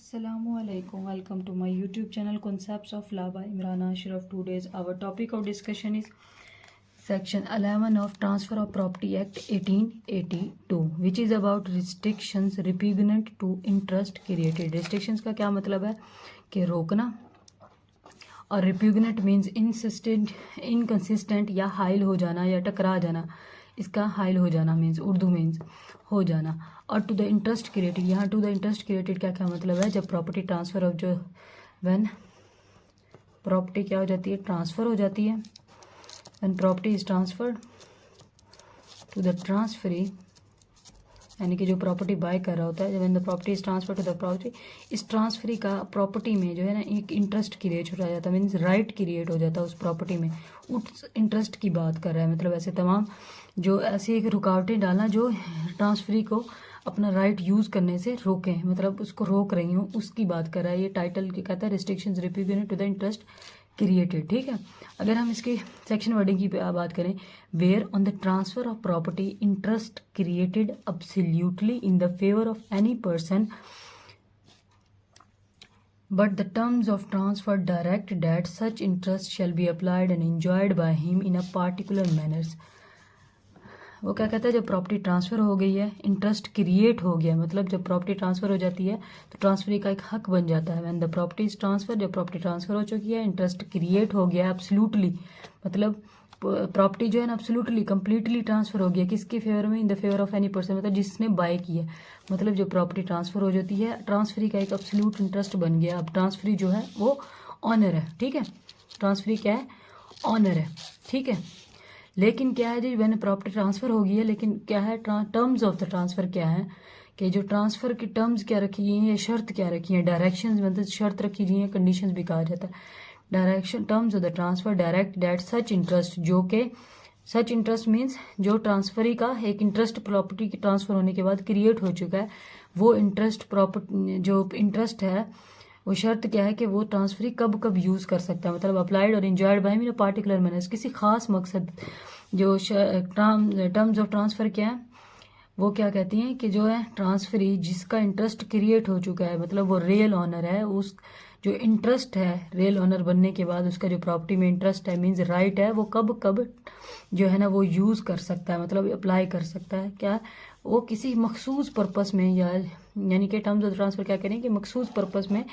Assalamualaikum. Welcome to my YouTube channel Concepts of Law by Imran Ashraf. Today's our topic of discussion is Section 11 of Transfer of Property Act 1882, which is about restrictions repugnant to interest created. Restrictions का क्या मतलब है कि रोकना, और repugnant means insistent, inconsistent या हाइल हो जाना या टकरा जाना. इसका हाइल हो जाना मीन्स उर्दू मीन्स हो जाना. और टू द इंटरेस्ट क्रिएटेड, यहाँ टू द इंटरेस्ट क्रिएटेड क्या क्या मतलब है, जब प्रॉपर्टी ट्रांसफर ऑफ जो व्हेन प्रॉपर्टी क्या हो जाती है, ट्रांसफर हो जाती है, when property is transferred to the transferee, यानी कि जो प्रॉपर्टी बाय कर रहा होता है, when the property is transfer to the property, इस ट्रांसफरी का प्रॉपर्टी में जो है ना एक इंटरेस्ट क्रिएट हो जाता है, मीन्स राइट क्रिएट हो जाता है उस प्रॉपर्टी में. उस इंटरेस्ट की बात कर रहा है, मतलब ऐसे तमाम जो ऐसी एक रुकावटें डालना जो ट्रांसफरी को अपना राइट यूज़ करने से रोकें, मतलब उसको रोक रही हूँ, उसकी बात कर रहा है. ये टाइटल क्या कहता है, restrictions repugnant to the interest created. ठीक है, अगर हम इसके सेक्शन वर्डिंग की बात करें, where on the transfer of property interest created absolutely in the favour of any person but the terms of transfer direct that such interest shall be applied and enjoyed by him in a particular manner. वो क्या कहता है, जब property transfer हो गई है, interest create हो गया, मतलब जब प्रॉपर्टी ट्रांसफ़र हो जाती है तो ट्रांसफरी का एक हक बन जाता है. When the property is transfer, जब प्रॉपर्टी ट्रांसफ़र हो चुकी है, इंटरेस्ट क्रिएट हो गया है एब्सोल्युटली, मतलब प्रॉपर्टी जो है ना एब्सोल्युटली कंप्लीटली ट्रांसफ़र हो गया किसके फेवर में, इन the favour of any person, मतलब जिसने बाय की है. मतलब जब प्रॉपर्टी ट्रांसफ़र हो जाती है, ट्रांसफरी का एक एब्सोल्यूट इंटरेस्ट बन गया. अब ट्रांसफरी जो है वो ऑनर है. ठीक है, ट्रांसफरी क्या है, ऑनर है. ठीक है, लेकिन क्या है जी, मैंने प्रॉपर्टी ट्रांसफ़र हो गई है, लेकिन क्या है, टर्म्स ऑफ द ट्रांसफ़र क्या है, कि जो ट्रांसफ़र की टर्म्स क्या रखी गई हैं, शर्त क्या रखी है, डायरेक्शंस मतलब शर्त रखी गई है, कंडीशंस भी कहा जाता है. Direction terms of the transfer direct that such interest, जो कि सच इंटरेस्ट मीन्स जो ट्रांसफरी का एक इंटरेस्ट प्रॉपर्टी की ट्रांसफ़र होने के बाद क्रिएट हो चुका है, वो इंटरेस्ट प्रॉपर्टी जो इंटरेस्ट है, वो शर्त क्या है कि वो ट्रांसफरी कब कब यूज़ कर सकता है, मतलब अप्लाइड और enjoyed bye mean particular manner, किसी खास मकसद. जो टर्म्स ऑफ ट्रांसफ़र क्या है, वो क्या कहती हैं कि जो है ट्रांसफरी जिसका इंटरेस्ट क्रिएट हो चुका है, मतलब वो रियल ऑनर है, उस जो इंटरेस्ट है रियल ऑनर बनने के बाद उसका जो प्रॉपर्टी में इंटरेस्ट है मीन्स राइट है, वो कब कब जो है ना वो यूज़ कर सकता है, मतलब अप्लाई कर सकता है. क्या वो किसी मखसूस पर्पस में, या यानी कि टर्म्स ऑफ ट्रांसफर क्या करें कि मखसूस पर्पस में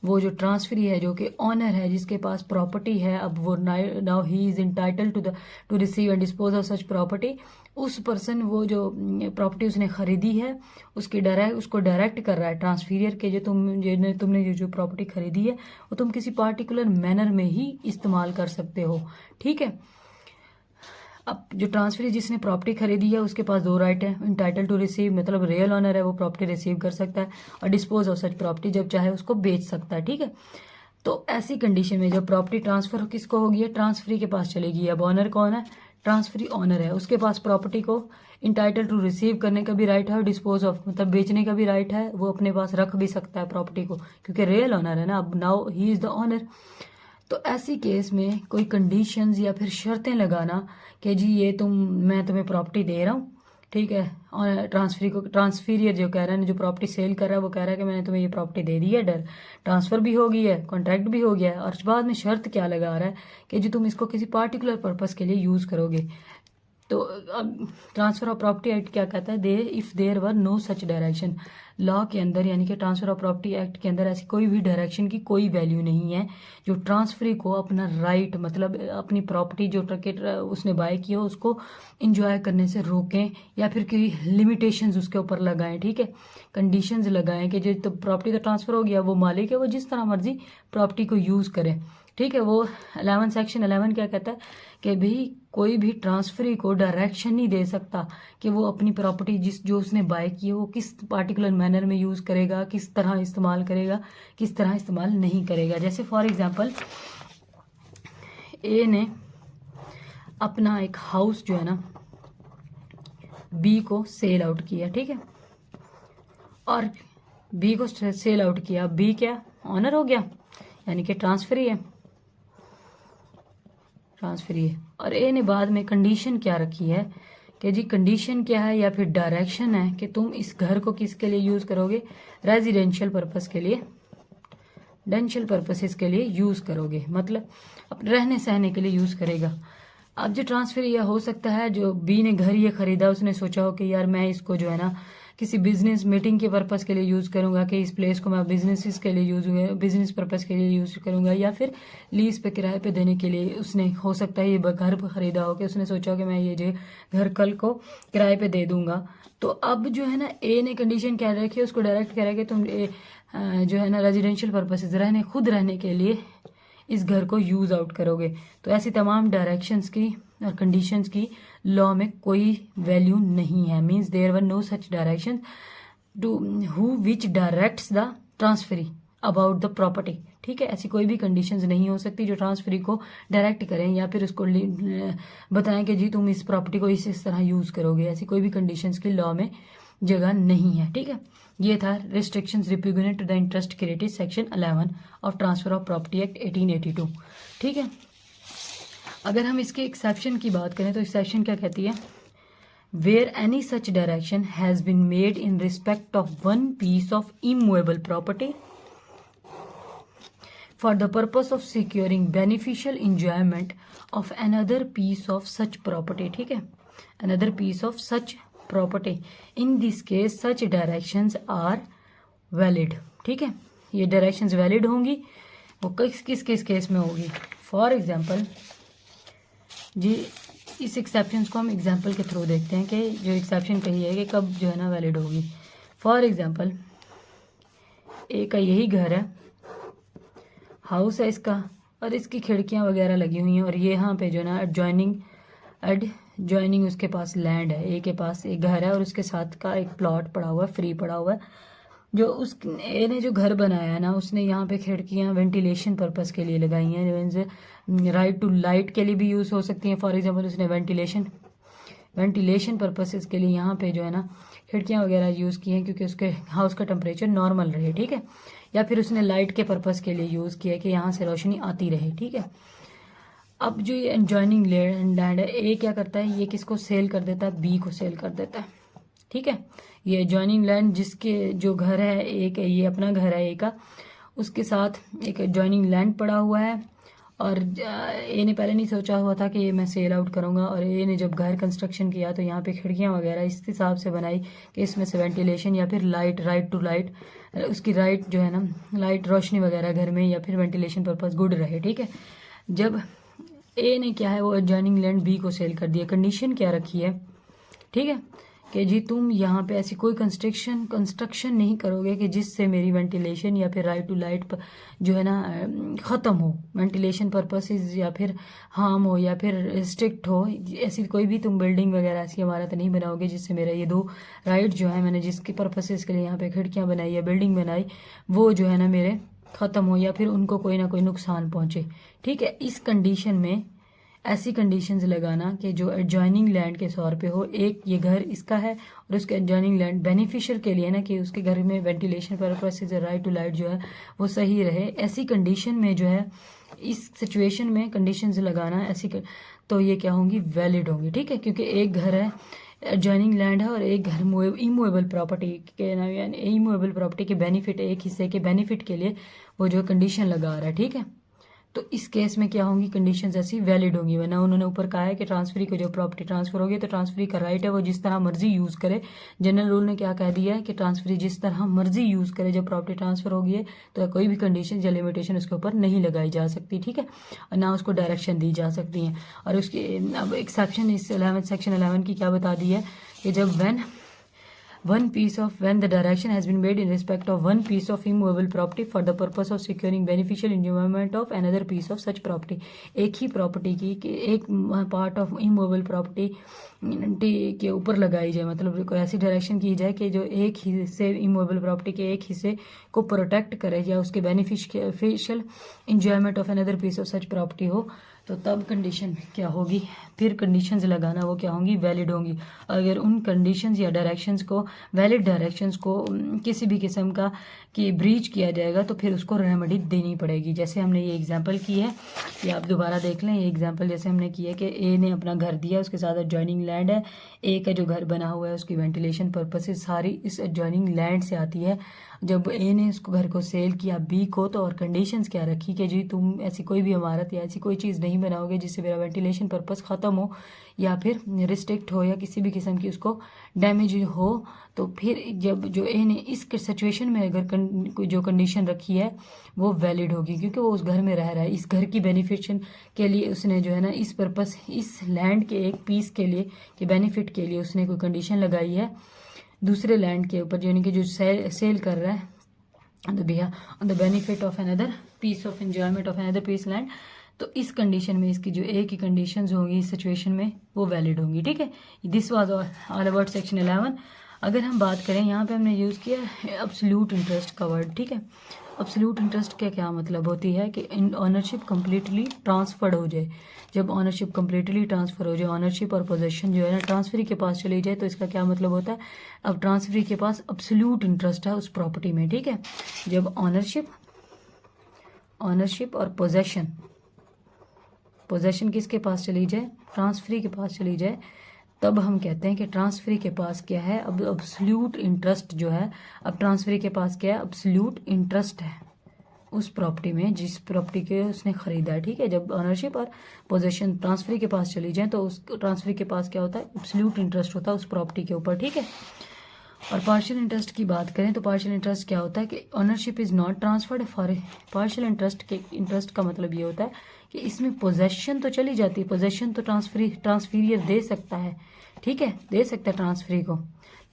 वो जो ट्रांसफरी है जो कि ऑनर है, जिसके पास प्रॉपर्टी है, अब वो now he is entitled to receive and dispose of such property, उस पर्सन वो जो प्रॉपर्टी उसने खरीदी है उसको डायरेक्ट कर रहा है ट्रांसफीरियर के, जो तुमने जो प्रॉपर्टी खरीदी है वो तुम किसी पार्टिकुलर मैनर में ही इस्तेमाल कर सकते हो. ठीक है, अब जो ट्रांसफरी जिसने प्रॉपर्टी खरीदी है उसके पास दो राइट है, इंटाइटल टू रिसीव मतलब रियल ऑनर है, वो प्रॉपर्टी रिसीव कर सकता है, और डिस्पोज ऑफ सच प्रॉपर्टी जब चाहे उसको बेच सकता है. ठीक है, तो ऐसी कंडीशन में जब प्रॉपर्टी ट्रांसफर किसको होगी है, ट्रांसफरी के पास चलेगी. अब ऑनर कौन है, ट्रांसफरी ऑनर है, उसके पास प्रॉपर्टी को इंटाइटल टू रिसीव करने का भी राइट है और डिस्पोज ऑफ मतलब बेचने का भी राइट है, वो अपने पास रख भी सकता है प्रॉपर्टी को, क्योंकि रियल ऑनर है ना, अब now he is the owner. तो ऐसी केस में कोई कंडीशंस या फिर शर्तें लगाना कि जी ये मैं तुम्हें प्रॉपर्टी दे रहा हूँ, ठीक है, और ट्रांसफीरियर जो कह रहा है, जो प्रॉपर्टी सेल कर रहा है वो कह रहा है कि मैंने तुम्हें ये प्रॉपर्टी दे दी है, ट्रांसफ़र भी हो गई है, कॉन्ट्रैक्ट भी हो गया है, और बाद में शर्त क्या लगा रहा है कि जी तुम इसको किसी पार्टिकुलर पर्पस के लिए यूज़ करोगे. तो अब ट्रांसफ़र ऑफ प्रॉपर्टी एक्ट क्या कहता है, if there were no such direction, law के अंदर यानी कि ट्रांसफ़र ऑफ प्रॉपर्टी एक्ट के अंदर ऐसी कोई भी डायरेक्शन की कोई वैल्यू नहीं है जो ट्रांसफरी को अपना राइट मतलब अपनी प्रॉपर्टी जो उसने बाय की हो उसको इंजॉय करने से रोकें, या फिर कोई लिमिटेशंस उसके ऊपर लगाएं. ठीक है, कंडीशंस लगाएं कि जो तो प्रॉपर्टी तो ट्रांसफ़र हो गया, वो मालिक है, वो जिस तरह मर्जी प्रॉपर्टी को यूज़ करें. ठीक है, वो 11 सेक्शन 11 क्या कहता है कि भाई कोई भी ट्रांसफरी को डायरेक्शन नहीं दे सकता कि वो अपनी प्रॉपर्टी जो उसने बाय की है वो किस पार्टिकुलर मैनर में यूज़ करेगा, किस तरह इस्तेमाल करेगा, किस तरह इस्तेमाल नहीं करेगा. जैसे फॉर एग्जांपल ए ने अपना एक हाउस जो है ना बी को सेल आउट किया. ठीक है, और बी को सेल आउट किया, बी क्या ऑनर हो गया, यानी कि ट्रांसफरी है, और ए ने बाद में कंडीशन क्या रखी है कि जी कंडीशन क्या है या फिर डायरेक्शन है कि तुम इस घर को किसके लिए यूज़ करोगे, रेजिडेंशियल पर्पस के लिए रेजिडेंशियल पर्पसेस के लिए यूज़ करोगे, मतलब अपने रहने सहने के लिए यूज़ करेगा। अब जो ट्रांसफ़र यह हो सकता है, जो बी ने घर ये ख़रीदा, उसने सोचा हो कि यार मैं इसको जो है ना किसी बिजनेस मीटिंग के पर्पज़ के लिए यूज़ करूँगा, कि इस प्लेस को मैं बिजनेस के लिए बिजनेस पर्पज़ के लिए यूज़ करूँगा, या फिर लीज़ पे किराए पे देने के लिए उसने, हो सकता है ये घर ख़रीदा हो कि उसने सोचा हो कि मैं ये जो घर कल को किराए पे दे दूँगा। तो अब जो है ना ए ने कंडीशन क्या रखी है, उसको डायरेक्ट कह रहा है कि तुम जो है ना रेजिडेंशियल पर्पसेस खुद रहने के लिए इस घर को यूज़ आउट करोगे। तो ऐसी तमाम डायरेक्शंस की और कंडीशंस की लॉ में कोई वैल्यू नहीं है। Means there were no such direction to who which directs the transferee about the property. ठीक है, ऐसी कोई भी कंडीशंस नहीं हो सकती जो ट्रांसफरी को डायरेक्ट करें या फिर उसको बताएं कि जी तुम इस प्रॉपर्टी को इस तरह यूज़ करोगे। ऐसी कोई भी कंडीशंस की लॉ में जगह नहीं है। ठीक है, ये था restrictions repugnant to the interest created section 11 of transfer of property act 1882। ठीक है, अगर हम इसके एक्सेप्शन की बात करें तो एक्सेप्शन क्या कहती है, where any such direction has been made in respect of one piece of immovable property for the purpose of securing beneficial enjoyment of another piece of such property। ठीक है, another piece of such property, in this case such directions are valid। ठीक है, ये directions valid होंगी, वो किस case में होगी। फॉर एग्जाम्पल जी, इस एक्सेप्शन को हम एग्जाम्पल के थ्रू देखते हैं कि जो एक्सेप्शन कही है कि कब जो है ना वैलिड होगी। फॉर एग्जाम्पल ए का यही घर है, हाउस है इसका, और इसकी खिड़कियां वगैरह लगी हुई हैं, और ये यहाँ पे जो है ना एडजॉइनिंग उसके पास लैंड है, ए के पास एक घर है और उसके साथ का एक प्लॉट पड़ा हुआ है, फ्री पड़ा हुआ है। जो उस ए ने जो घर बनाया है ना, उसने यहाँ पे खिड़कियाँ वेंटिलेशन पर्पस के लिए लगाई हैं, राइट टू लाइट के लिए भी यूज़ हो सकती हैं। फॉर एग्जांपल उसने वेंटिलेशन पर्पसेस के लिए यहाँ पे जो है ना खिड़कियाँ वगैरह यूज़ की हैं, क्योंकि उसके हाउस का टेम्परेचर नॉर्मल रहे। ठीक है, या फिर उसने लाइट के पर्पस के लिए यूज़ किया कि यहाँ से रोशनी आती रहे। ठीक है, अब जो ये एडजॉइनिंग लैंड है, ए क्या करता है, ये किसको सेल कर देता है, बी को सेल कर देता है। ठीक है, ये एडजॉइनिंग लैंड जिसके जो घर है एक, ये अपना घर है ए का, उसके साथ एक एडजॉइनिंग लैंड पड़ा हुआ है, और ए ने पहले नहीं सोचा हुआ था कि ये मैं सेल आउट करूँगा, और ए ने जब घर कंस्ट्रक्शन किया तो यहाँ पे खिड़कियाँ वगैरह इस हिसाब से बनाई कि इसमें से वेंटिलेशन या फिर लाइट, राइट टू लाइट, उसकी राइट जो है ना लाइट रोशनी वगैरह घर में या फिर वेंटिलेशन पर्पस गुड रहे। ठीक है, जब ए ने क्या है वो एडजॉइनिंग लैंड बी को सेल कर दिया, कंडीशन क्या रखी है, ठीक है, कि जी तुम यहाँ पे ऐसी कोई कंस्ट्रक्शन नहीं करोगे कि जिससे मेरी वेंटिलेशन या फिर राइट टू लाइट जो है ना ख़त्म हो, वेंटिलेशन पर्पसेस या फिर हार्म हो या फिर रिस्ट्रिक्ट हो। ऐसी कोई भी तुम बिल्डिंग वगैरह ऐसी इमारत नहीं बनाओगे जिससे मेरा ये दो राइट जो है, मैंने जिसके पर्पसेस के लिए यहाँ पे खिड़कियाँ बनाई या बिल्डिंग बनाई, वो जो है ना मेरे ख़त्म हो या फिर उनको कोई ना कोई नुकसान पहुँचे। ठीक है, इस कंडीशन में ऐसी कंडीशंस लगाना कि जो एडजॉइनिंग लैंड के तौर पे हो, एक ये घर इसका है और उसके एडजॉइनिंग लैंड बेनिफिशियल के लिए ना, कि उसके घर में वेंटिलेशन पर्पस से राइट टू लाइट जो है वो सही रहे। ऐसी कंडीशन में जो है, इस सिचुएशन में कंडीशंस लगाना ऐसी तो ये क्या होंगी, वैलिड होंगी। ठीक है, क्योंकि एक घर है, एडजॉइनिंग लैंड है, और एक घर इमूवेबल प्रॉपर्टी के यानी इमूवेबल प्रॉपर्टी के बेनिफिट, एक हिस्से के बेनिफिट के लिए वो जो कंडीशन लगा रहा है। ठीक है, तो इस केस में क्या होंगी, कंडीशंस ऐसी वैलिड होंगी। वरना उन्होंने ऊपर कहा है कि ट्रांसफरी को जो प्रॉपर्टी ट्रांसफर होगी तो ट्रांसफरी का राइट है वो जिस तरह मर्जी यूज़ करे। जनरल रूल ने क्या कह दिया है कि ट्रांसफरी जिस तरह मर्जी यूज़ करे जब प्रॉपर्टी ट्रांसफर होगी है, तो कोई भी कंडीशन या लिमिटेशन उसके ऊपर नहीं लगाई जा सकती। ठीक है, और ना उसको डायरेक्शन दी जा सकती हैं। और उसकी अब एक्सेप्शन इस 11 सेक्शन 11 की क्या बता दी है कि जब when the direction has been made in respect of one piece of immovable property for the purpose of securing beneficial enjoyment of another piece of such property, एक ही प्रॉपर्टी की एक पार्ट ऑफ इमूवेबल प्रॉपर्टी के ऊपर लगाई जाए, मतलब कोई ऐसी डायरेक्शन की जाए कि जो एक हिस्से इमूवेबल प्रॉपर्टी के एक हिस्से को प्रोटेक्ट करे या उसके beneficial enjoyment of another piece of such property हो, तो तब कंडीशन क्या होगी, फिर कंडीशंस लगाना वो क्या होंगी, वैलिड होंगी। अगर उन कंडीशंस या डायरेक्शंस को, वैलिड डायरेक्शंस को किसी भी किस्म का कि ब्रीच किया जाएगा तो फिर उसको रेमेडी देनी पड़ेगी। जैसे हमने ये एग्जांपल की है, ये आप दोबारा देख लें, ये एग्जांपल जैसे हमने की है कि ए ने अपना घर दिया, उसके साथ एडजॉइनिंग लैंड है, ए का जो घर बना हुआ है उसकी वेंटिलेशन पर्पसेस सारी इस एडजॉइनिंग लैंड से आती है। जब ए ने उसको घर को सेल किया बी को, तो और कंडीशंस क्या रखी कि जी तुम ऐसी कोई भी इमारत या ऐसी कोई चीज़ नहीं बनाओगे जिससे मेरा वेंटिलेशन पर्पस ख़त्म हो या फिर रिस्ट्रिक्ट हो या किसी भी किस्म की उसको डैमेज हो। तो फिर जब जो ए ने इस सिचुएशन में अगर कोई जो कंडीशन रखी है वो वैलिड होगी, क्योंकि वो उस घर में रह रहा है, इस घर की बेनिफिशन के लिए उसने जो है ना इस पर्पस, इस लैंड के एक पीस के लिए, के बेनिफिट के लिए उसने कोई कंडीशन लगाई है दूसरे लैंड के ऊपर, यानी कि जो सेल कर रहा है on the benefit of another piece of enjoyment of another piece land. तो इस कंडीशन में इसकी जो ए की कंडीशंस होंगी इस सिचुएशन में वो वैलिड होंगी। ठीक है, this was all about section 11। अगर हम बात करें यहाँ पे हमने यूज़ किया अब्सोल्यूट इंटरेस्ट का वर्ड। ठीक है, अब्सोल्यूट इंटरेस्ट का क्या मतलब होती है कि ऑनरशिप कम्प्लीटली ट्रांसफर्ड हो जाए। जब ऑनरशिप कम्प्लीटली ट्रांसफर हो जाए, ऑनरशिप और पोजेशन जो है ना ट्रांसफरी के पास चली जाए, तो इसका क्या मतलब होता है, अब ट्रांसफरी के पास अब्सोल्यूट इंटरेस्ट है उस प्रॉपर्टी में। ठीक है, जब ऑनरशिप और पोजेशन किसके पास चली जाए, ट्रांसफरी के पास चली जाए, तब हम कहते हैं कि ट्रांसफरी के पास क्या है, अब अब्सोल्यूट इंटरेस्ट जो है, अब ट्रांसफरी के पास क्या है, अब्सोल्यूट इंटरेस्ट है उस प्रॉपर्टी में जिस प्रॉपर्टी के उसने खरीदा है। ठीक है, जब ऑनरशिप और पोजेशन ट्रांसफरी के पास चली जाए तो उस ट्रांसफरी के पास क्या होता है, अब्सोल्यूट इंटरेस्ट होता है उस प्रॉपर्टी के ऊपर। ठीक है, और पार्शियल इंटरेस्ट की बात करें तो पार्शियल इंटरेस्ट क्या होता है कि ownership is not transferred for partial interest का मतलब ये होता है कि इसमें पोजेशन तो चली जाती है, पोजेशन तो ट्रांसफीरियर दे सकता है। ठीक है, दे सकता है ट्रांसफरी को,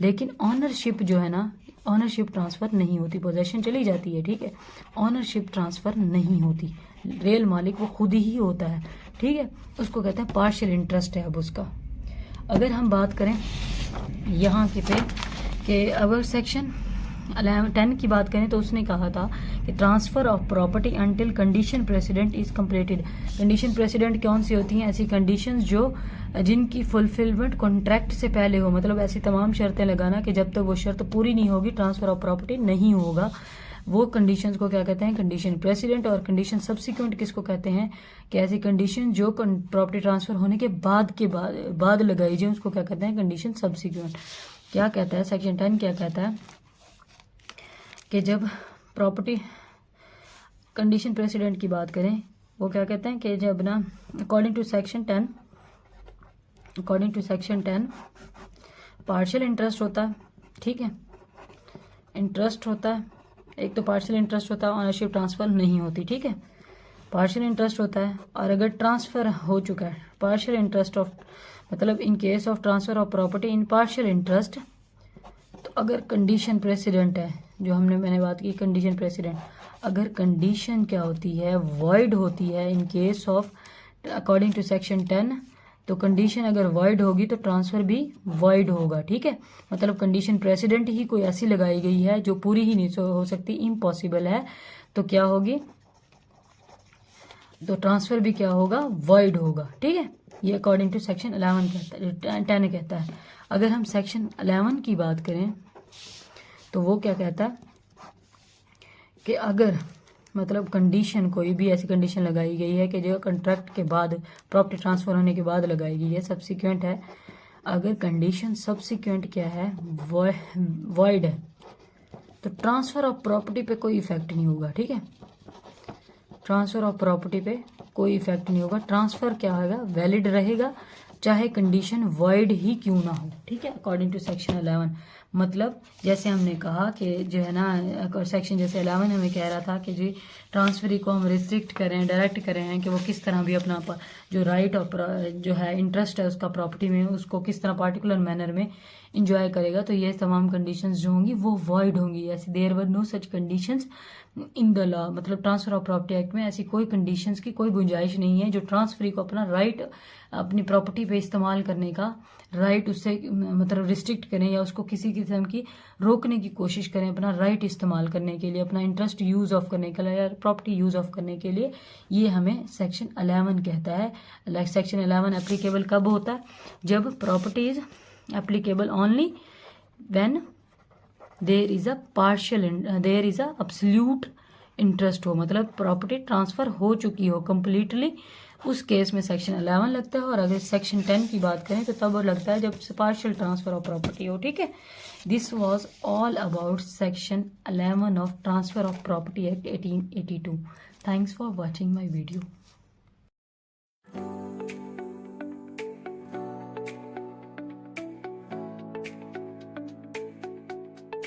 लेकिन ऑनरशिप जो है ना, ऑनरशिप ट्रांसफर नहीं होती, पोजेशन चली जाती है। ठीक है, ऑनरशिप ट्रांसफर नहीं होती, रियल मालिक वो खुद ही होता है। ठीक है, उसको कहते हैं पार्शियल इंटरेस्ट है अब उसका। अगर हम बात करें यहाँ के अगर सेक्शन 10 की बात करें तो उसने कहा था कि transfer of property until condition president is completed. Condition president कौन सी होती हैं, ऐसी कंडीशंस जो जिनकी फुलफिलमेंट कॉन्ट्रैक्ट से पहले हो, मतलब ऐसी तमाम शर्तें लगाना कि जब तक वो शर्त पूरी नहीं होगी ट्रांसफर ऑफ प्रॉपर्टी नहीं होगा, वो कंडीशंस को क्या कहते हैं, कंडीशन प्रेसिडेंट। और कंडीशन सब्सिक्वेंट किसको कहते हैं, कि ऐसी कंडीशन जो प्रॉपर्टी ट्रांसफर होने के बाद लगाई जाए उसको क्या कहते हैं, कंडीशन सब्सिक्वेंट। क्या कहता है सेक्शन 10 क्या कहता है कि जब प्रॉपर्टी कंडीशन प्रेसिडेंट की बात करें वो क्या कहते हैं कि जब ना according to section 10 partial interest होता है। ठीक है, इंटरेस्ट होता है, एक तो पार्शियल इंटरेस्ट होता है, ऑनरशिप ट्रांसफर नहीं होती। ठीक है, पार्शियल इंटरेस्ट होता है, और अगर ट्रांसफर हो चुका है पार्शियल इंटरेस्ट ऑफ, मतलब इन case of transfer of property in partial interest, तो अगर कंडीशन प्रेसिडेंट है, जो मैंने बात की कंडीशन प्रेसिडेंट, अगर कंडीशन क्या होती है, वॉइड होती है in case of according to section 10, तो कंडीशन अगर वॉइड होगी तो ट्रांसफर भी वॉइड होगा। ठीक है, मतलब कंडीशन प्रेसिडेंट ही कोई ऐसी लगाई गई है जो पूरी ही नहीं हो सकती, इम्पॉसिबल है, तो क्या होगी, तो ट्रांसफर भी क्या होगा, वॉइड होगा। ठीक है, ये अकॉर्डिंग टू सेक्शन 11 कहता है, 10 कहता है। अगर हम सेक्शन 11 की बात करें तो वो क्या कहता है कि अगर मतलब कंडीशन कोई भी ऐसी कंडीशन लगाई गई है कि जो कॉन्ट्रैक्ट के बाद प्रॉपर्टी ट्रांसफर होने के बाद लगाई गई है, सब्सिक्वेंट है, अगर कंडीशन सब्सिक्वेंट क्या है, वॉइड है, तो ट्रांसफर ऑफ प्रॉपर्टी पे कोई इफेक्ट नहीं होगा। ठीक है, ट्रांसफर ऑफ प्रॉपर्टी पे कोई इफेक्ट नहीं होगा, ट्रांसफर क्या होगा, वैलिड रहेगा, चाहे कंडीशन वॉइड ही क्यों ना हो। ठीक है, अकॉर्डिंग टू सेक्शन 11, मतलब जैसे हमने कहा कि जो है ना सेक्शन जैसे 11 हमें कह रहा था कि जी ट्रांसफरी को हम रिस्ट्रिक्ट करें, डायरेक्ट करें हैं कि वो किस तरह भी अपना जो राइट और जो है इंटरेस्ट है उसका प्रॉपर्टी में, उसको किस तरह पार्टिकुलर मैनर में इंजॉय करेगा, तो ये तमाम कंडीशंस जो होंगी वो वॉइड होंगी। ऐसी there were no such conditions in the law, मतलब ट्रांसफर ऑफ प्रॉपर्टी एक्ट में ऐसी कोई कंडीशंस की कोई गुंजाइश नहीं है जो ट्रांसफरी को अपना राइट अपनी प्रॉपर्टी पे इस्तेमाल करने का राइट उससे मतलब रिस्ट्रिक्ट करें या उसको किसी किस्म की रोकने की कोशिश करें, अपना राइट इस्तेमाल करने के लिए, अपना इंटरेस्ट यूज ऑफ करने के लिए या प्रॉपर्टी यूज ऑफ करने के लिए। ये हमें सेक्शन 11 कहता है। सेक्शन 11 एप्लीकेबल कब होता है, जब property is applicable only when there is a absolute interest हो, मतलब प्रॉपर्टी ट्रांसफर हो चुकी हो, कंप्लीटली उस केस में सेक्शन 11 लगता है, और अगर सेक्शन 10 की बात करें तो तब लगता है जब पार्शियल ट्रांसफर ऑफ प्रॉपर्टी हो। ठीक है, this was all about section 11 of transfer of property act 1882। Thanks for watching my video.